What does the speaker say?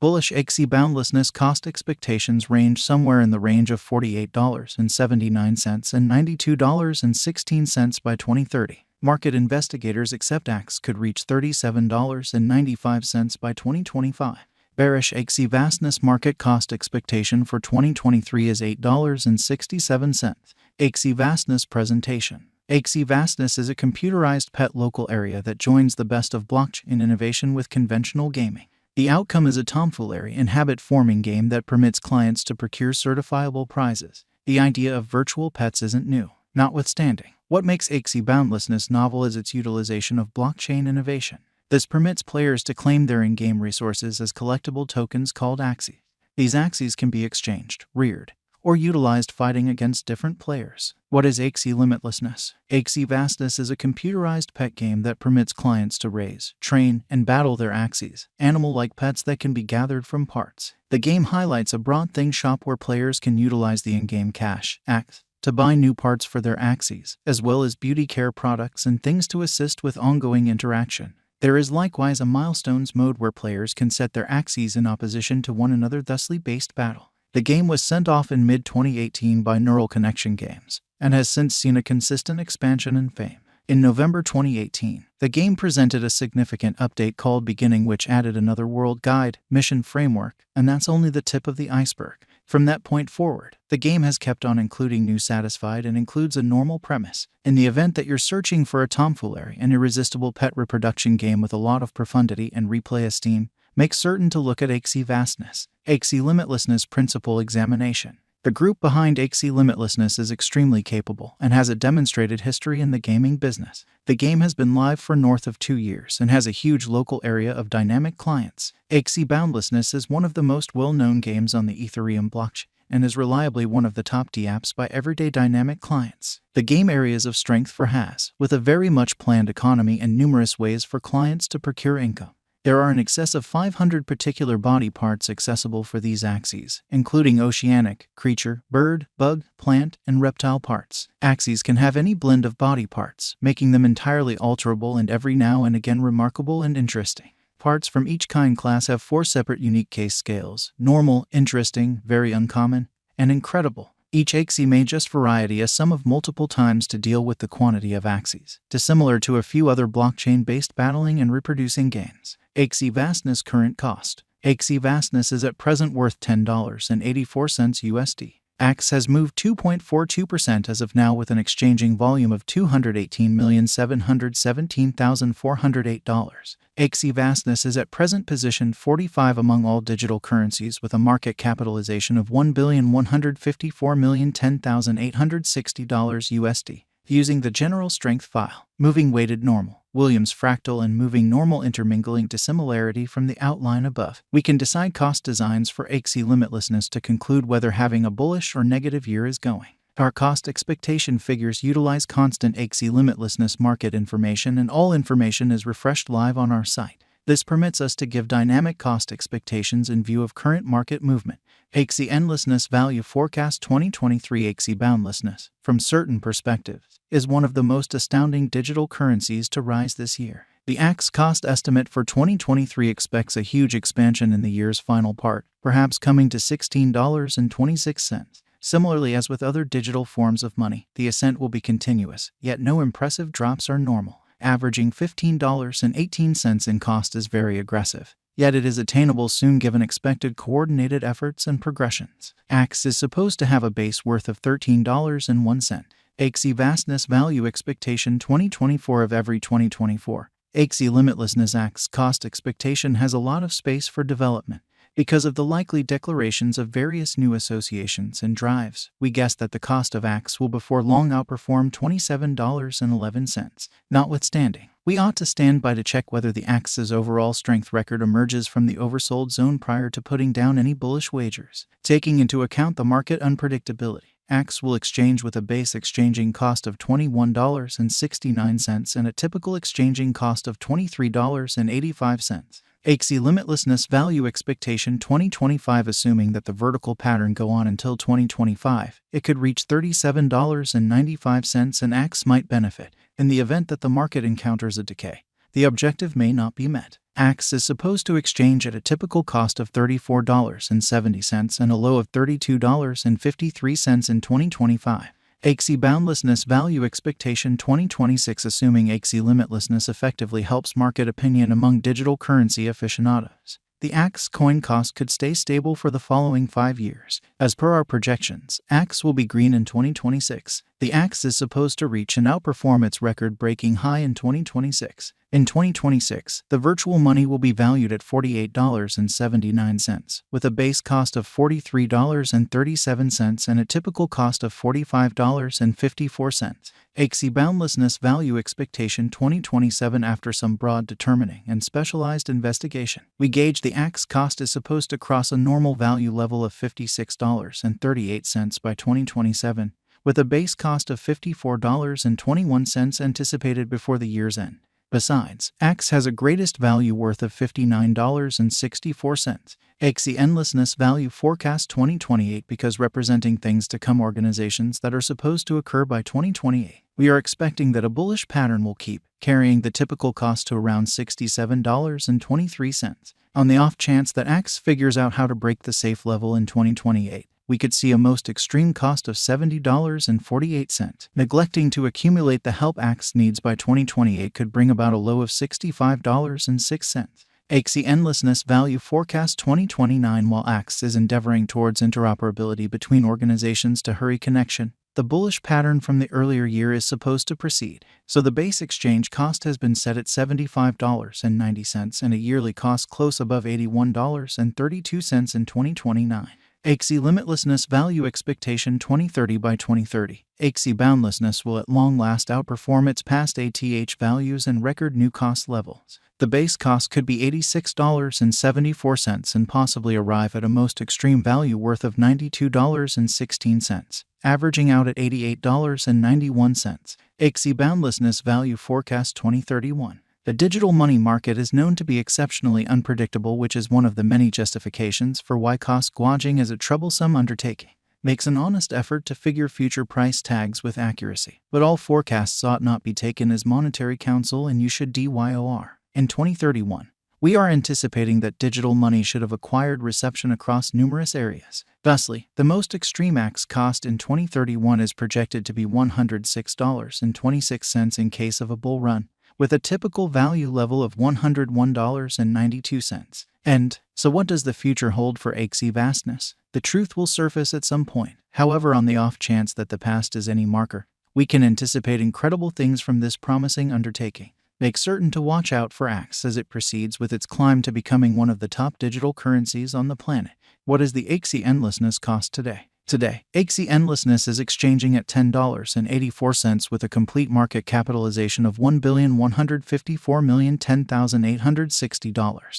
Bullish Axie boundlessness cost expectations range somewhere in the range of $48.79 and $92.16 by 2030. Market investigators accept Axie could reach $37.95 by 2025. Bearish Axie vastness market cost expectation for 2023 is $8.67. Axie vastness presentation. Axie vastness is a computerized pet local area that joins the best of blockchain innovation with conventional gaming. The outcome is a tomfoolery and habit-forming game that permits clients to procure certifiable prizes. The idea of virtual pets isn't new. Notwithstanding, what makes Axie boundlessness novel is its utilization of blockchain innovation. This permits players to claim their in-game resources as collectible tokens called Axie. These Axies can be exchanged, reared, or utilized fighting against different players. What is Axie limitlessness? Axie vastness is a computerized pet game that permits clients to raise, train, and battle their Axies, animal-like pets that can be gathered from parts. The game highlights a broad thing shop where players can utilize the in-game cash, Axie, to buy new parts for their Axies, as well as beauty care products and things to assist with ongoing interaction. There is likewise a milestones mode where players can set their Axies in opposition to one another, thusly based battle. The game was sent off in mid-2018 by Neural Connection Games, and has since seen a consistent expansion in fame. In November 2018, the game presented a significant update called Beginning, which added another world guide, mission framework, and that's only the tip of the iceberg. From that point forward, the game has kept on including new satisfied and includes a normal premise. In the event that you're searching for a tomfoolery and irresistible pet reproduction game with a lot of profundity and replay esteem, make certain to look at Axie vastness. Axie limitlessness principle examination. The group behind Axie limitlessness is extremely capable and has a demonstrated history in the gaming business. The game has been live for north of 2 years and has a huge local area of dynamic clients. Axie boundlessness is one of the most well-known games on the Ethereum blockchain and is reliably one of the top dApps by everyday dynamic clients. The game areas of strength for has, with a very much planned economy and numerous ways for clients to procure income. There are in excess of 500 particular body parts accessible for these Axies, including oceanic, creature, bird, bug, plant, and reptile parts. Axies can have any blend of body parts, making them entirely alterable and every now and again remarkable and interesting. Parts from each kind class have 4 separate unique case scales: normal, interesting, very uncommon, and incredible. Each Axie may just variety a sum of multiple times to deal with the quantity of Axies, dissimilar to a few other blockchain-based battling and reproducing games. Axie vastness current cost. Axie vastness is at present worth $10.84 USD. Axie has moved 2.42% as of now with an exchanging volume of $218,717,408. Axie vastness is at present positioned 45 among all digital currencies with a market capitalization of $1,154,010,860 USD. Using the general strength file, moving weighted normal, Williams fractal and moving normal intermingling dissimilarity from the outline above, we can decide cost designs for Axie limitlessness to conclude whether having a bullish or negative year is going. Our cost expectation figures utilize constant Axie limitlessness market information, and all information is refreshed live on our site. This permits us to give dynamic cost expectations in view of current market movement. Axie endlessness value forecast 2023. Axie boundlessness, from certain perspectives, is one of the most astounding digital currencies to rise this year. The Axie cost estimate for 2023 expects a huge expansion in the year's final part, perhaps coming to $16.26. Similarly, as with other digital forms of money, the ascent will be continuous, yet no impressive drops are normal. Averaging $15.18 in cost is very aggressive, yet it is attainable soon given expected coordinated efforts and progressions. Axie is supposed to have a base worth of $13.01. Axie vastness value expectation 2024 of every 2024. Axie limitlessness Axie cost expectation has a lot of space for development. Because of the likely declarations of various new associations and drives, we guess that the cost of Axie will before long outperform $27.11. Notwithstanding, we ought to stand by to check whether the Axie's overall strength record emerges from the oversold zone prior to putting down any bullish wagers. Taking into account the market unpredictability, Axie will exchange with a base exchanging cost of $21.69 and a typical exchanging cost of $23.85. Axie limitlessness value expectation 2025. Assuming that the vertical pattern go on until 2025, it could reach $37.95 and Axie might benefit. In the event that the market encounters a decay, the objective may not be met. Axie is supposed to exchange at a typical cost of $34.70 and a low of $32.53 in 2025. Axie Boundlessness Value Expectation 2026. Assuming Axie limitlessness effectively helps market opinion among digital currency aficionados, the Axie coin cost could stay stable for the following 5 years. As per our projections, Axie will be green in 2026. The Axie is supposed to reach and outperform its record-breaking high in 2026. In 2026, the virtual money will be valued at $48.79, with a base cost of $43.37 and a typical cost of $45.54. Axie Boundlessness Value Expectation 2027. After some broad determining and specialized investigation, we gauge the Axie cost is supposed to cross a normal value level of $56.38 by 2027, with a base cost of $54.21 anticipated before the year's end. Besides, Axie has a greatest value worth of $59.64. Axie Endlessness Value Forecast 2028. Because representing things to come, organizations that are supposed to occur by 2028, we are expecting that a bullish pattern will keep carrying the typical cost to around $67.23. On the off chance that Axie figures out how to break the safe level in 2028, we could see a most extreme cost of $70.48. Neglecting to accumulate the help Axie needs by 2028 could bring about a low of $65.06. Axie Endlessness Value Forecast 2029. While Axie is endeavoring towards interoperability between organizations to hurry connection, the bullish pattern from the earlier year is supposed to proceed, so the base exchange cost has been set at $75.90 and a yearly cost close above $81.32 in 2029. Axie Limitlessness Value Expectation 2030. By 2030, Axie Boundlessness will at long last outperform its past ATH values and record new cost levels. The base cost could be $86.74 and possibly arrive at a most extreme value worth of $92.16, averaging out at $88.91. Axie Boundlessness Value Forecast 2031. The digital money market is known to be exceptionally unpredictable, which is one of the many justifications for why cost gouging is a troublesome undertaking. Makes an honest effort to figure future price tags with accuracy, but all forecasts ought not be taken as monetary counsel, and you should DYOR. In 2031, we are anticipating that digital money should have acquired reception across numerous areas. Thusly, the most extreme Axie cost in 2031 is projected to be $106.26 in case of a bull run, with a typical value level of $101.92. And so what does the future hold for Axie vastness? The truth will surface at some point. However, on the off chance that the past is any marker, we can anticipate incredible things from this promising undertaking. Make certain to watch out for Axie as it proceeds with its climb to becoming one of the top digital currencies on the planet. What is the Axie Endlessness cost today? Today, Axie Endlessness is exchanging at $10.84 with a complete market capitalization of $1,154,010,860.